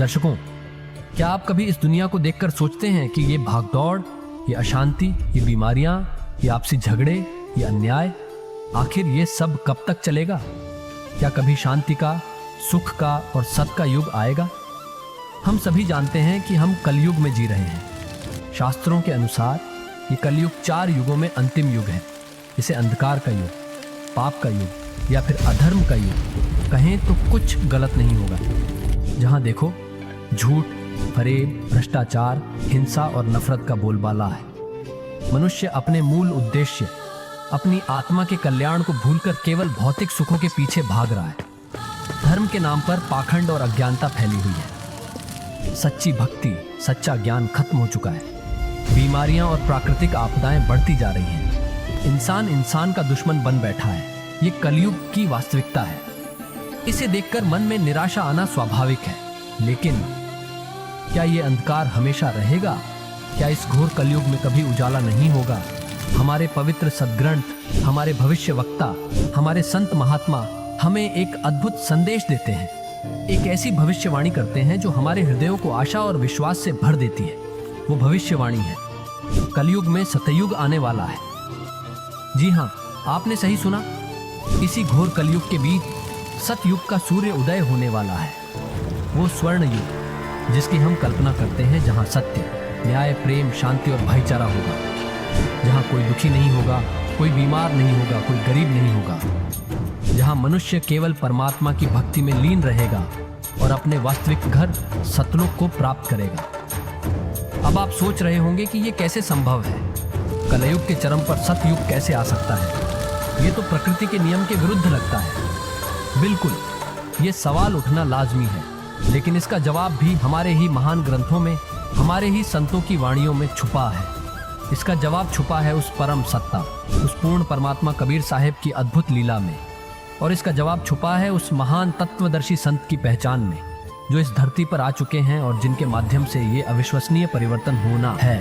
दर्शकों, क्या आप कभी इस दुनिया को देखकर सोचते हैं कि ये भागदौड़, ये अशांति, ये बीमारियां, ये आपसी झगड़े, ये अन्याय, आखिर ये सब कब तक चलेगा? क्या कभी शांति का, सुख का और सत का युग आएगा? हम सभी जानते हैं कि हम कलयुग में जी रहे हैं। शास्त्रों के अनुसार ये कलयुग 4 युगों में अंतिम युग है। इसे अंधकार का युग, पाप का युग या फिर अधर्म का युग कहें तो कुछ गलत नहीं होगा। जहां देखो झूठ, फरेब, भ्रष्टाचार, हिंसा और नफरत का बोलबाला है। मनुष्य अपने मूल उद्देश्य, अपनी आत्मा के कल्याण को भूलकर केवल भौतिक सुखों के पीछे भाग रहा है। धर्म के नाम पर पाखंड और अज्ञानता फैली हुई है। सच्ची भक्ति, सच्चा ज्ञान खत्म हो चुका है। बीमारियां और प्राकृतिक आपदाएं बढ़ती जा रही हैं। इंसान इंसान का दुश्मन बन बैठा है। ये कलयुग की वास्तविकता है। इसे देखकर मन में निराशा आना स्वाभाविक है, लेकिन क्या ये अंधकार हमेशा रहेगा? क्या इस घोर कलयुग में कभी उजाला नहीं होगा? हमारे पवित्र सद्ग्रंथ, हमारे भविष्य वक्ता, हमारे संत महात्मा हमें एक अद्भुत संदेश देते हैं। एक ऐसी भविष्यवाणी करते हैं जो हमारे हृदयों को आशा और विश्वास से भर देती है। वो भविष्यवाणी है, कलयुग में सतयुग आने वाला है। जी हाँ, आपने सही सुना। इसी घोर कलयुग के बीच सतयुग का सूर्य उदय होने वाला है। वो स्वर्ण युग जिसकी हम कल्पना करते हैं, जहां सत्य, न्याय, प्रेम, शांति और भाईचारा होगा। जहां कोई दुखी नहीं होगा, कोई बीमार नहीं होगा, कोई गरीब नहीं होगा। जहां मनुष्य केवल परमात्मा की भक्ति में लीन रहेगा और अपने वास्तविक घर सतलोक को प्राप्त करेगा। अब आप सोच रहे होंगे कि यह कैसे संभव है? कलयुग के चरम पर सतयुग कैसे आ सकता है? ये तो प्रकृति के नियम के विरुद्ध लगता है। बिल्कुल, ये सवाल उठना लाजमी है, लेकिन इसका जवाब भी हमारे ही महान ग्रंथों में, हमारे ही संतों की वाणियों में छुपा है। इसका जवाब छुपा है उस परम सत्ता, उस पूर्ण परमात्मा कबीर साहिब की अद्भुत लीला में। और इसका जवाब छुपा है उस महान तत्वदर्शी संत की पहचान में, जो इस धरती पर आ चुके हैं और जिनके माध्यम से ये अविश्वसनीय परिवर्तन होना है।